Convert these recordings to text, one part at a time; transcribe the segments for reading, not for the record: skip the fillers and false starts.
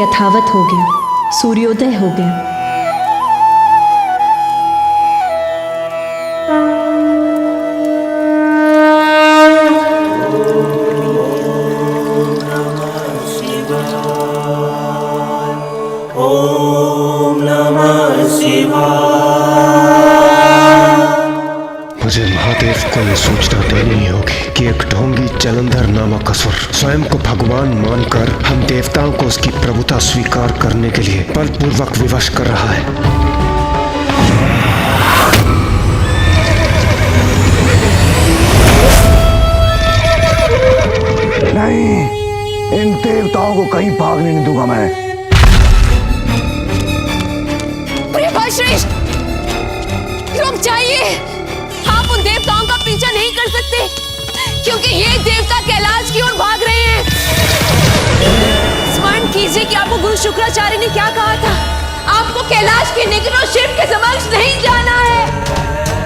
यथावत हो गया, सूर्योदय हो गया। मुझे महादेव को ये सूचना देनी ही होगी कि एक ढोंगी जलंधर नामक असुर स्वयं को भगवान मानकर हम देवताओं को उसकी प्रभुता स्वीकार करने के लिए बलपूर्वक विवश कर रहा है। नहीं, इन देवताओं को कहीं भागने नहीं दूंगा मैं। श्रेष्ठ, रुक जाइए। आप उन देवताओं का पीछा नहीं कर सकते क्योंकि ये देवता कैलाश की ओर भाग रहे हैं। स्मरण कीजिए कि आपको गुरु शुक्राचार्य ने क्या कहा था। आपको कैलाश के निकट और शिव के समक्ष नहीं जाना है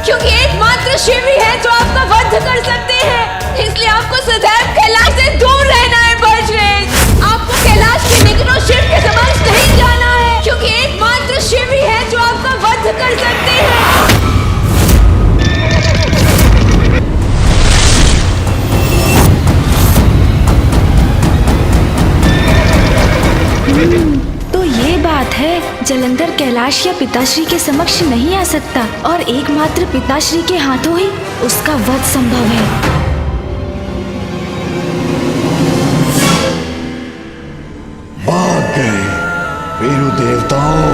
क्योंकि एकमात्र शिव ही है जो आपका वध कर सकते हैं। इसलिए आपको सदैव कैलाश से दूर रहना है बलश्रेष्ठ। आपको कैलाश के निकट और शिव के समक्ष नहीं जाना है क्योंकि एकमात्र शिव ही है जो आपका वध कर सकते हैं। तो ये बात है, जलंधर कैलाश या पिताश्री के समक्ष नहीं आ सकता और एकमात्र पिताश्री के हाथों ही उसका वध संभव है। भाग गए वीरू देवताओं,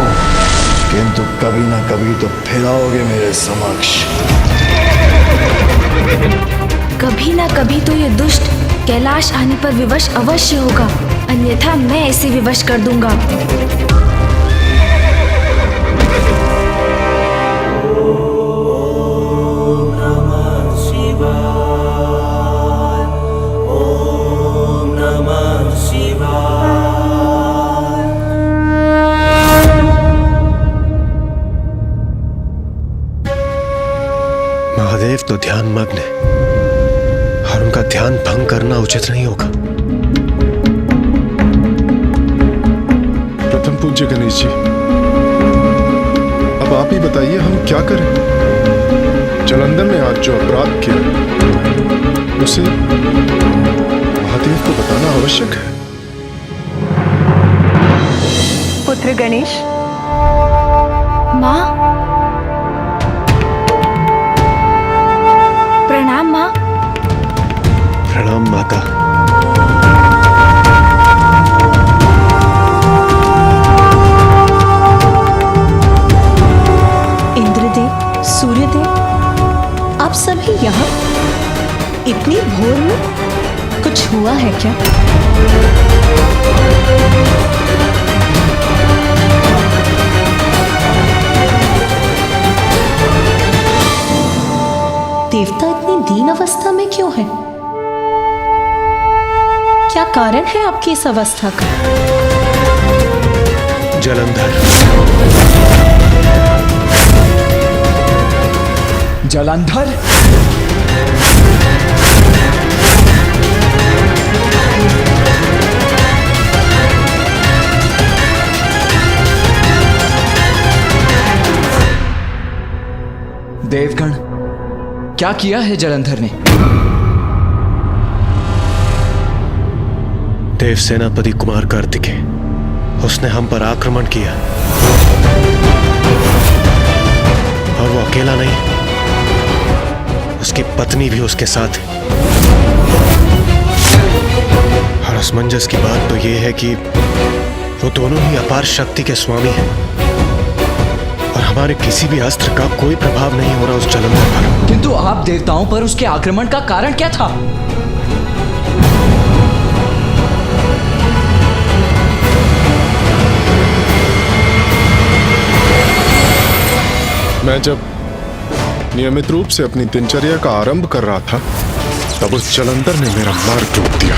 किंतु कभी ना कभी तो फिर आओगे मेरे समक्ष। कभी ना कभी तो ये दुष्ट कैलाश आने पर विवश अवश्य होगा, अन्यथा मैं इसे विवश कर दूंगा। महादेव तो ध्यान मग्न है और उनका ध्यान भंग करना उचित नहीं होगा। प्रथम पूज्य गणेश जी, अब आप ही बताइए हम क्या करें। जलंधर ने आज जो अपराध किया उसे महादेव को बताना आवश्यक है। पुत्र गणेश। माँ, प्रणाम माँ। प्रणाम माता। इंद्रदेव, सूर्यदेव, आप सभी यहाँ इतनी भोर में? कुछ हुआ है क्या? देवता इतनी दीन अवस्था में क्यों है? क्या कारण है आपकी इस अवस्था का? जलंधर। जलंधर? देवगण, क्या किया है जलंधर ने? देव सेनापति कुमार कार्तिकेय, उसने हम पर आक्रमण किया और वो अकेला नहीं, उसकी पत्नी भी उसके साथ है। और असमंजस की बात तो ये है कि वो दोनों ही अपार शक्ति के स्वामी हैं और हमारे किसी भी अस्त्र का कोई प्रभाव नहीं हो रहा उस जलंधर पर। किंतु आप देवताओं पर उसके आक्रमण का कारण क्या था? मैं जब नियमित रूप से अपनी दिनचर्या का आरंभ कर रहा था तब उस जलंधर ने मेरा मार्ग रोक दिया।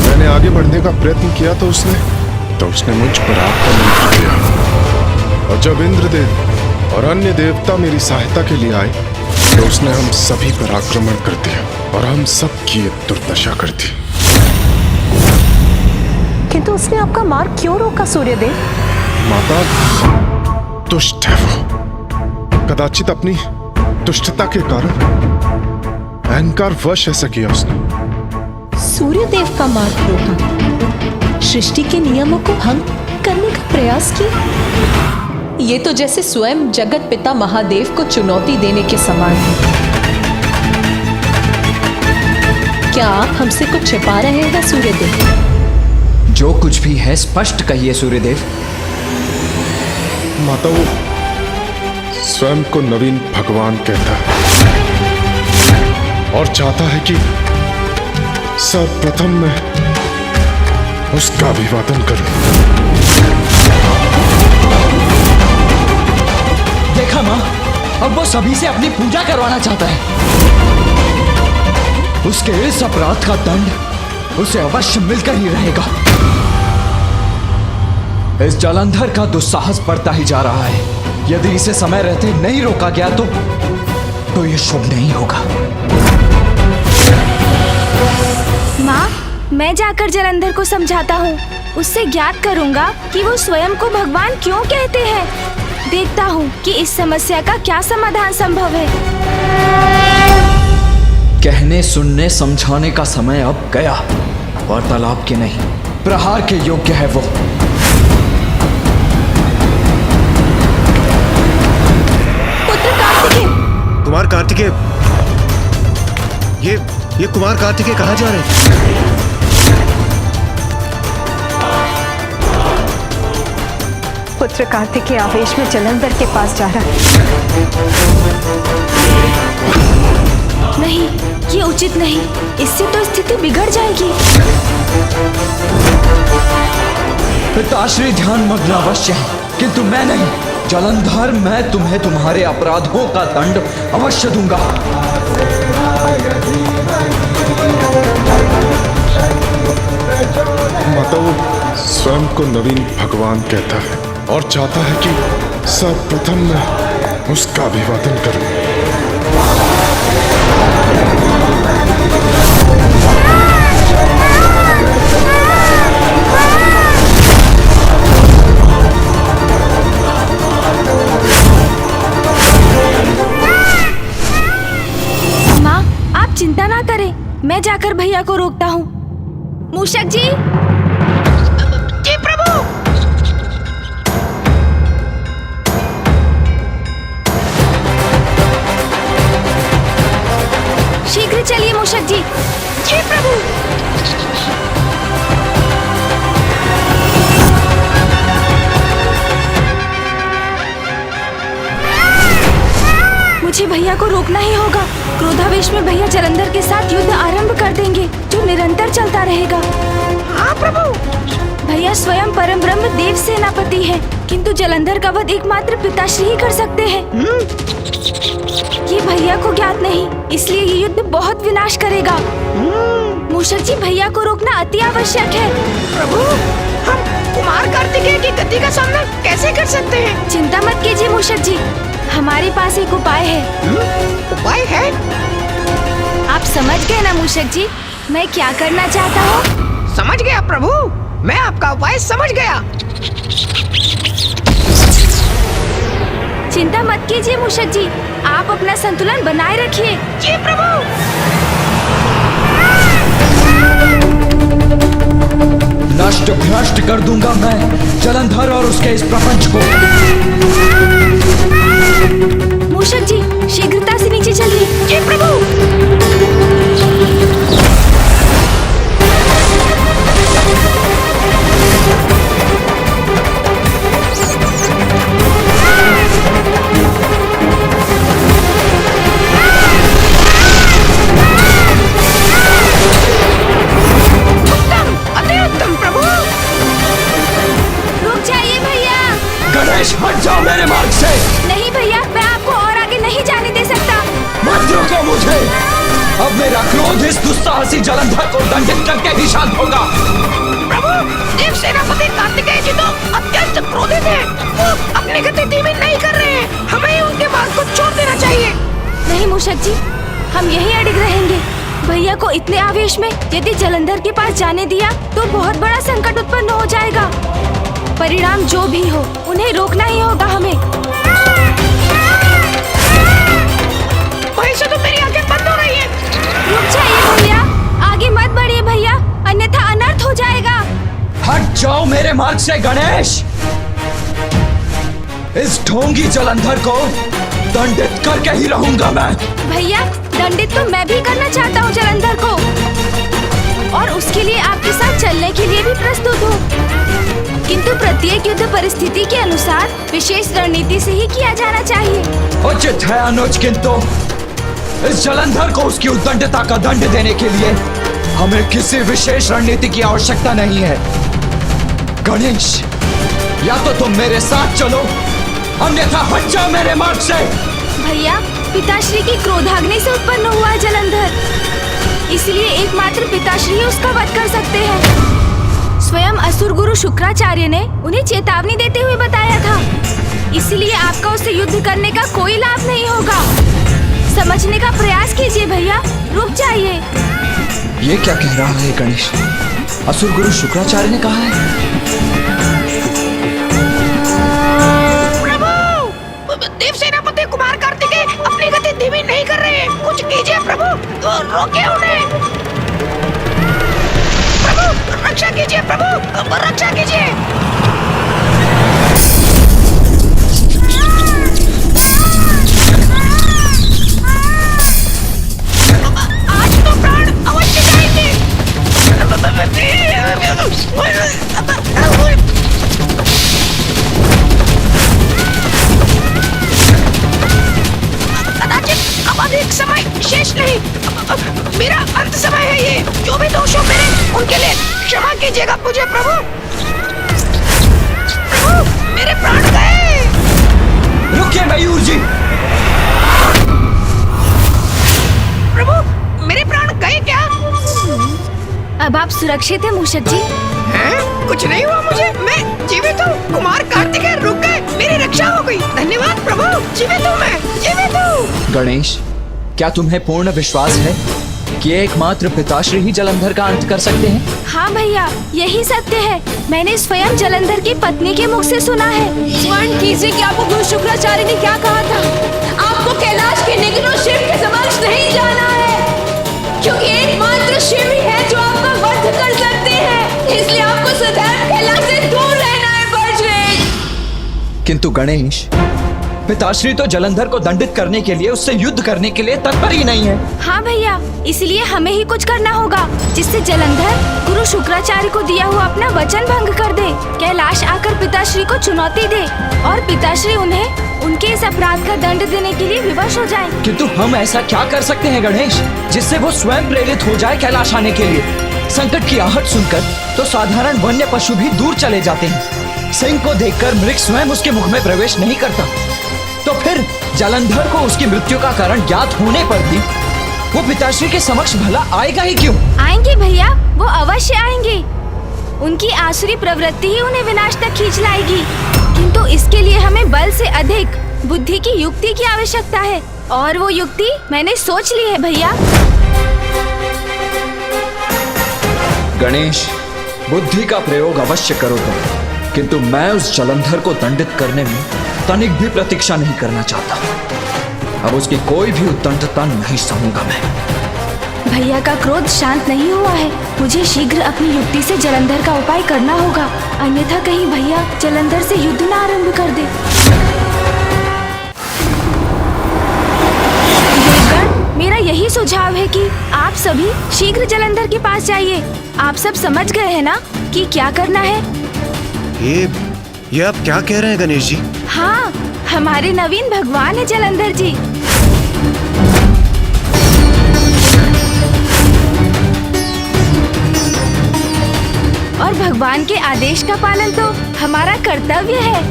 मैंने आगे बढ़ने का प्रयत्न किया तो उसने मुझ पर आक्रमण किया और जब इंद्रदेव और अन्य देवता मेरी सहायता के लिए आए तो उसने हम सभी पर आक्रमण कर दिया और हम सब की दुर्दशा कर दी। तो उसने आपका मार्ग क्यों रोका सूर्यदेव? माता दुष्ट है वो। कदाचित अपनी दुष्टता के कारण अहंकार वश ऐसा किया उसने। सूर्यदेव का मार्ग रोका, सृष्टि के नियमों को भंग करने का प्रयास किया। ये तो जैसे स्वयं जगत पिता महादेव को चुनौती देने के समान है। क्या आप हमसे कुछ छिपा रहे हैं सूर्यदेव? जो कुछ भी है स्पष्ट कहिए सूर्यदेव। माता वो स्वयं को नवीन भगवान कहता है और चाहता है कि सर्वप्रथम मैं उसका अभिवादन करूं। देखा माँ, अब वो सभी से अपनी पूजा करवाना चाहता है। उसके इस अपराध का दंड उसे अवश्य मिलकर ही रहेगा। इस जलंधर का दुस्साहस बढ़ता ही जा रहा है। यदि इसे समय रहते नहीं रोका गया तो ये शुभ नहीं होगा। माँ, मैं जाकर जलंधर को समझाता हूँ। उससे ज्ञात करूँगा कि वो स्वयं को भगवान क्यों कहते हैं। देखता हूँ कि इस समस्या का क्या समाधान संभव है। कहने सुनने समझाने का समय अब गया। वार्तालाप के नहीं, प्रहार के योग्य है वो। पुत्र कार्तिकेय! कुमार कार्तिकेय, ये कुमार कार्तिकेय कहाँ जा रहे हैं? पुत्र कार्तिकेय आवेश में जलंधर के पास जा रहा है। नहीं, ये उचित नहीं। इससे तो स्थिति बिगड़ जाएगी। पिताश्री ध्यान मग्न अवश्य है, किंतु मैं नहीं। जलंधर, मैं तुम्हें तुम्हारे अपराधों का दंड अवश्य दूंगा। माता वो स्वयं को नवीन भगवान कहता है और चाहता है कि सर्वप्रथम मैं उसका अभिवादन करूं। माँ, आप चिंता ना करें। मैं जाकर भैया को रोकता हूँ। मूषक जी! जी प्रभु। शीघ्र चलिए मूषक जी। जी प्रभु। मुझे भैया को रोकना ही होगा। क्रोधावेश में भैया जलंधर के साथ युद्ध आरंभ कर देंगे, जो निरंतर चलता रहेगा। हाँ प्रभु। भैया स्वयं परम ब्रह्म देव सेनापति है, किंतु जलंधर का वध एकमात्र पिताश्री ही कर सकते हैं। ये भैया को ज्ञात नहीं, इसलिए ये युद्ध बहुत विनाश करेगा। मूषक जी, भैया को रोकना अति आवश्यक है। प्रभु, हम कुमार कार्तिकेय की गति का सामना कैसे कर सकते हैं? चिंता मत कीजिए मूषक जी, हमारे पास एक उपाय है। उपाय है? आप समझ गए ना मूषक जी, मैं क्या करना चाहता हूँ? समझ गया प्रभु, मैं आपका उपाय समझ गया। चिंता मत कीजिए मूषक जी, आप अपना संतुलन बनाए रखिए। जी प्रभु। नष्ट भ्रष्ट कर दूंगा मैं जलंधर और उसके इस प्रपंच को। मूषक जी, शीघ्रता से नीचे चलिए। जी प्रभु। हट जाओ मेरे मार्ग से। नहीं भैया, मैं आपको और आगे नहीं जाने दे सकता। मत रोको मुझे। अब मेरा क्रोध इस दुस्साहसी जलंधर को दंडित करके ही शांत होगा। प्रभु, देव सेनापति कार्तिकेय जी तो अत्यंत क्रोधित हैं। वो अपनी गति धीमी नहीं कर रहे हैं। हमें उनके मार्ग को छोड़ देना चाहिए। नहीं मूषक जी, हम यहीं अड़िग रहेंगे। भैया को इतने आवेश में यदि जलंधर के पास जाने दिया तो बहुत बड़ा संकट उत्पन्न हो जाएगा। परिणाम जो भी हो उन्हें रोकना ही होगा हमें। वहीं से तो मेरी आंखें बंद हो रही है। रुक जाइए भैया, आगे मत बढ़िए भैया, अन्यथा अनर्थ हो जाएगा। हट जाओ मेरे मार्ग से गणेश। इस ढोंगी जलंधर को दंडित करके ही रहूंगा मैं। भैया, दंडित तो मैं भी करना चाहता हूँ जलंधर को, और उसके लिए आपके साथ चलने के लिए भी प्रस्तुत हूँ। किंतु प्रत्येक युद्ध परिस्थिति के अनुसार विशेष रणनीति से ही किया जाना चाहिए। उचित है अनुज, किंतु इस जलंधर को उसकी उद्दंडता का दंड देने के लिए हमें किसी विशेष रणनीति की आवश्यकता नहीं है। गणेश, या तो तुम मेरे साथ चलो, अन्यथा हट जाओ मेरे मार्ग से। भैया, पिताश्री की क्रोधाग्नि से उत्पन्न हुआ है जलंधर, इसलिए एकमात्र पिताश्री उसका वध कर सकते हैं। स्वयं असुर गुरु शुक्राचार्य ने उन्हें चेतावनी देते हुए बताया था, इसलिए आपका उससे युद्ध करने का कोई लाभ नहीं होगा। समझने का प्रयास कीजिए भैया, रुक जाइए। ये क्या कह रहा है गणेश? असुर गुरु शुक्राचार्य ने कहा है? देव सेनापति कुमार कार्तिकेय अपनी गति धीमी नहीं कर रहे हैं। कुछ कीजिए प्रभु, तो रोके उन्हें। प्रभु रक्षा कीजिए, प्रभु रक्षा कीजिए। आज तो प्राण अवश्य जाएंगे। अब अधिक समय शेष नहीं, मेरा अंत समय है ये। जो भी दोष हो मेरे, उनके लिए क्षमा कीजिएगा मुझे प्रभु। प्रभु मेरे प्राण गए। रुकिए मयूर जी। प्रभु मेरे प्राण गए क्या? अब आप सुरक्षित हैं मूषक जी? हैं? कुछ नहीं हुआ मुझे, मैं जीवित हूँ। कुमार कार्तिकेय रुक गए, मेरी रक्षा हो गई। धन्यवाद प्रभु, जीवित हूँ मैं, जीवित हूँ। गणेश, क्या तुम्हें पूर्ण विश्वास है कि एकमात्र पिताश्री ही जलंधर का अंत कर सकते हैं? हाँ भैया, यही सत्य है। मैंने स्वयं जलंधर की पत्नी के मुख से सुना है। स्मरण कीजिए कि आपको गुरु शुक्राचार्य ने क्या कहा था। आपको कैलाश के निकटों शिव के समक्ष नहीं जाना है, क्योंकि एकमात्र शिव ही है जो आपका वध कर सकते हैं। इसलिए आपको सदैव कैलाश से दूर रहना है बजरंग। किंतु गणेश, पिताश्री तो जलंधर को दंडित करने के लिए, उससे युद्ध करने के लिए तत्पर ही नहीं है। हाँ भैया, इसलिए हमें ही कुछ करना होगा जिससे जलंधर गुरु शुक्राचार्य को दिया हुआ अपना वचन भंग कर दे, कैलाश आकर पिताश्री को चुनौती दे और पिताश्री उन्हें उनके इस अपराध का दंड देने के लिए विवश हो जाए। किंतु हम ऐसा क्या कर सकते हैं गणेश, जिससे वो स्वयं प्रेरित हो जाए कैलाश आने के लिए? संकट की आहट सुनकर तो साधारण वन्य पशु भी दूर चले जाते हैं। सिंह को देखकर मृग स्वयं उसके मुख में प्रवेश नहीं करता, तो फिर जलंधर को उसकी मृत्यु का कारण ज्ञात होने पर भी वो पिताश्री के समक्ष भला आएगा ही क्यों? आएंगे भैया, वो अवश्य आएंगे। उनकी आसुरी प्रवृत्ति ही उन्हें विनाश तक खींच लाएगी, किंतु इसके लिए हमें बल से अधिक बुद्धि की युक्ति की आवश्यकता है, और वो युक्ति मैंने सोच ली है भैया। गणेश, बुद्धि का प्रयोग अवश्य करो तुम, किंतु मैं उस जलंधर को दंडित करने में तनिक भी प्रतीक्षा नहीं करना चाहता। अब उसकी कोई भी उद्दंडता नहीं सहूंगा मैं। भैया का क्रोध शांत नहीं हुआ है, मुझे शीघ्र अपनी युक्ति से जलंधर का उपाय करना होगा, अन्यथा कहीं भैया जलंधर से युद्ध न आरंभ कर दे। देवगण, मेरा यही सुझाव है कि आप सभी शीघ्र जलंधर के पास जाइए। आप सब समझ गए हैं ना कि क्या करना है? ये आप क्या कह रहे हैं गणेश जी? हाँ, हमारे नवीन भगवान है जलंधर जी। और भगवान के आदेश का पालन तो हमारा कर्तव्य है,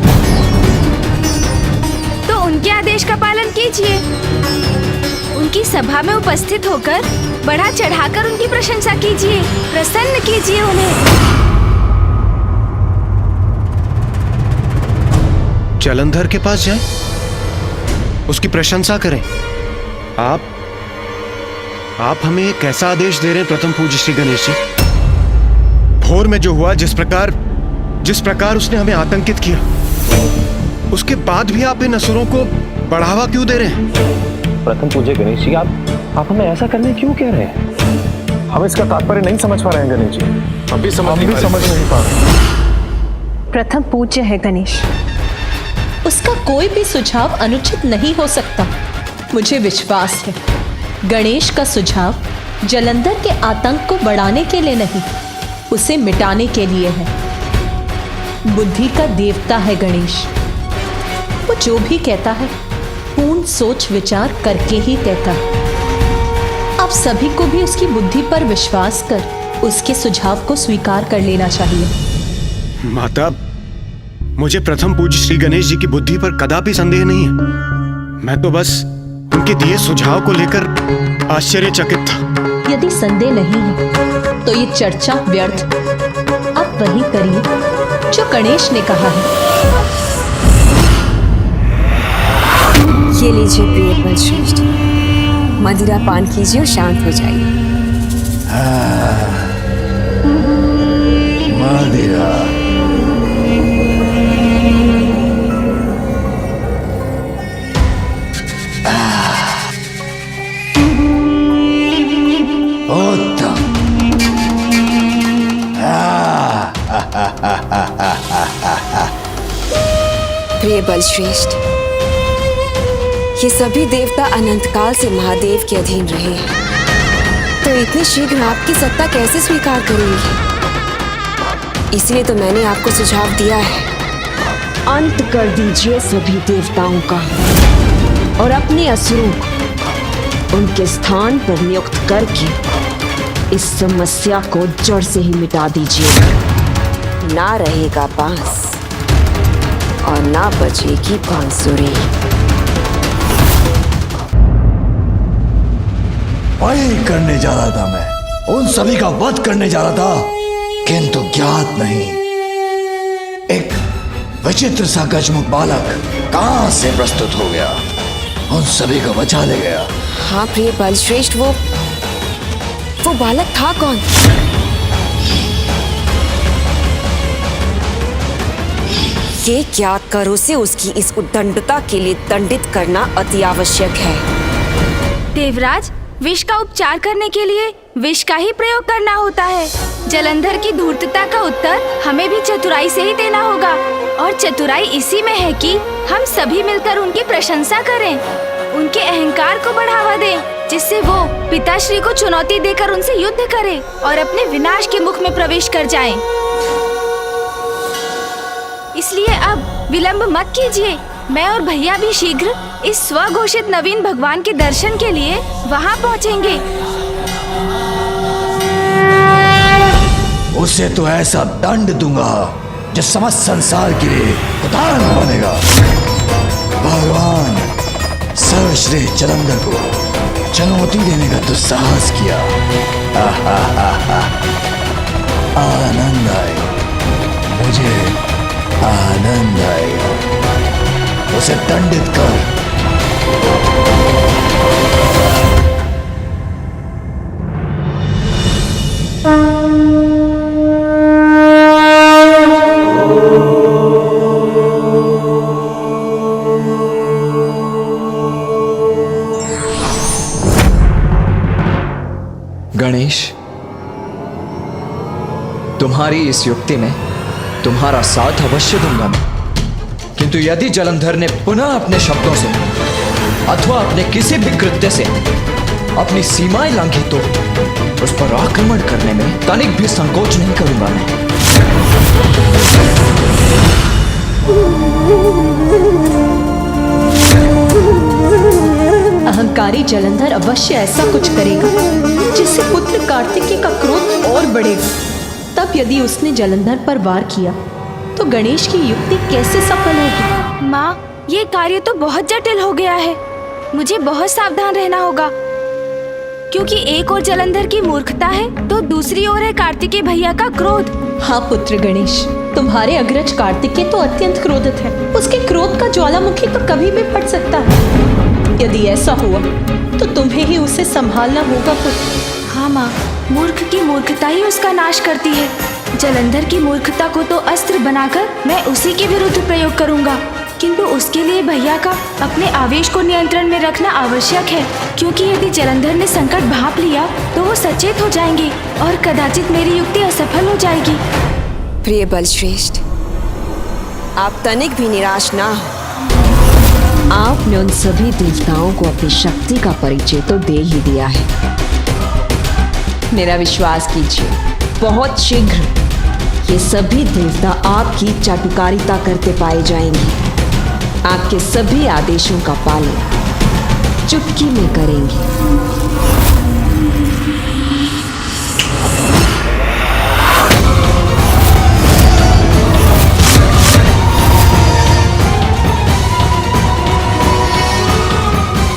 तो उनके आदेश का पालन कीजिए। उनकी सभा में उपस्थित होकर बढ़ा चढ़ाकर उनकी प्रशंसा कीजिए, प्रसन्न कीजिए उन्हें। जलंधर के पास जाएं, उसकी प्रशंसा करें। आप हमें एक ऐसा आदेश दे रहे हैं प्रथम पूज्य श्री गणेश जी? भोर में जो हुआ, जिस प्रकार उसने हमें आतंकित किया, उसके बाद भी आप इन असुरों को बढ़ावा क्यों दे रहे हैं? प्रथम पूज्य गणेश जी, आप हमें ऐसा करने क्यों कह रहे हैं? हम इसका तात्पर्य नहीं समझ पा रहे हैं गणेश जी। हम भी समझ नहीं पा रहे। प्रथम पूज्य है गणेश। उसका कोई भी सुझाव अनुचित नहीं हो सकता। मुझे विश्वास है गणेश का सुझाव जलंधर के आतंक को बढ़ाने के लिए नहीं, उसे मिटाने के लिए है। बुद्धि का देवता है गणेश। वो जो भी कहता है पूर्ण सोच विचार करके ही कहता है। आप सभी को भी उसकी बुद्धि पर विश्वास कर उसके सुझाव को स्वीकार कर लेना चाहिए। माता, मुझे प्रथम पूज्य श्री गणेश जी की बुद्धि पर कदापि संदेह नहीं है। मैं तो बस उनके दिए सुझाव को लेकर आश्चर्यचकित था। यदि संदेह नहीं है तो ये चर्चा व्यर्थ। आप वही करिए जो गणेश ने कहा है। ये लीजिए प्रिय बलश्रेष्ठ, मदिरा पान कीजिए और शांत हो जाइए। मदिरा उत्तम। प्रिय बलश्रेष्ठ, ये सभी देवता अनंत काल से महादेव के अधीन रहे हैं, तो इतनी शीघ्र आपकी सत्ता कैसे स्वीकार करेंगे? इसलिए तो मैंने आपको सुझाव दिया है, अंत कर दीजिए सभी देवताओं का और अपने असुरों को उनके स्थान पर नियुक्त करके इस समस्या को जड़ से ही मिटा दीजिए। ना रहेगा बांस और ना बचेगी बांसुरी। वही करने जा रहा था मैं, उन सभी का वध करने जा रहा था, किंतु ज्ञात नहीं एक विचित्र सा गजमुख बालक कहां से प्रस्तुत हो गया, उन सभी को बचा ले गया। हाँ प्रिय बलश्रेष्ठ, वो बालक था कौन? ये ज्ञात कर उसे उसकी इस उद्दंडता के लिए दंडित करना अति आवश्यक है। देवराज, विष का उपचार करने के लिए विष का ही प्रयोग करना होता है। जलंधर की धूर्तता का उत्तर हमें भी चतुराई से ही देना होगा, और चतुराई इसी में है कि हम सभी मिलकर उनकी प्रशंसा करें, उनके अहंकार को बढ़ावा दें, जिससे वो पिताश्री को चुनौती देकर उनसे युद्ध करे और अपने विनाश के मुख में प्रवेश कर जाएं। इसलिए अब विलंब मत कीजिए। मैं और भैया भी शीघ्र इस स्वघोषित नवीन भगवान के दर्शन के लिए वहाँ पहुँचेंगे। उसे तो ऐसा दंड दूंगा जो समस्त संसार के लिए उदाहरण बनेगा। भगवान सर्वश्रेष्ठ जलंधर को चुनौती देने का दुस्साहस किया। आनंद आएगा, मुझे आनंद आएगा। उसे दंडित कर। गणेश, तुम्हारी इस युक्ति में तुम्हारा साथ अवश्य दूंगा मैं, किंतु यदि जलंधर ने पुनः अपने शब्दों से अथवा अपने किसी भी कृत्य से अपनी सीमाएं लांघी तो उस पर आक्रमण करने में तनिक भी संकोच नहीं करूंगा मैं। अहंकारी जलंधर अवश्य ऐसा कुछ करेगा जिससे पुत्र कार्तिकेय का क्रोध और बढ़ेगा। तब यदि उसने जलंधर पर वार किया तो गणेश की युक्ति कैसे सफल होगी? माँ, ये कार्य तो बहुत जटिल हो गया है। मुझे बहुत सावधान रहना होगा, क्योंकि एक ओर जलंधर की मूर्खता है तो दूसरी ओर है कार्तिकेय भैया का क्रोध। हाँ पुत्र गणेश, तुम्हारे अग्रज कार्तिकेय तो अत्यंत क्रोधित है। उसके क्रोध का ज्वालामुखी तो कभी भी फट सकता है। यदि ऐसा हुआ तो तुम्हें ही उसे संभालना होगा पुत्र। हाँ माँ, मूर्ख की मूर्खता ही उसका नाश करती है। जलंधर की मूर्खता को तो अस्त्र बनाकर मैं उसी के विरुद्ध प्रयोग करूँगा, किंतु उसके लिए भैया का अपने आवेश को नियंत्रण में रखना आवश्यक है, क्योंकि यदि जलंधर ने संकट भांप लिया तो वो सचेत हो जाएंगे और कदाचित मेरी युक्ति असफल हो जाएगी। प्रिय बलश्रेष्ठ, आप तनिक भी निराश ना हो। आपने उन सभी देवताओं को अपनी शक्ति का परिचय तो दे ही दिया है। मेरा विश्वास कीजिए, बहुत शीघ्र ये सभी देवता आपकी चाटुकारिता करते पाए जाएंगे। आपके सभी आदेशों का पालन चुटकी में करेंगे।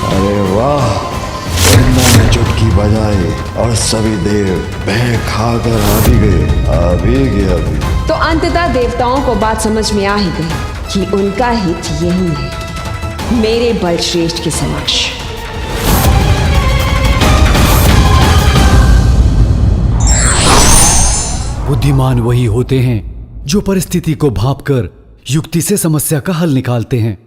अरे वाह, ब्रह्मा ने चुटकी बजाई और सभी देव भय खाकर आ भी गए अभी। तो अंततः देवताओं को बात समझ में आ ही गई कि उनका हित यही है, मेरे बलश्रेष्ठ के समक्ष। बुद्धिमान वही होते हैं जो परिस्थिति को भांपकर युक्ति से समस्या का हल निकालते हैं।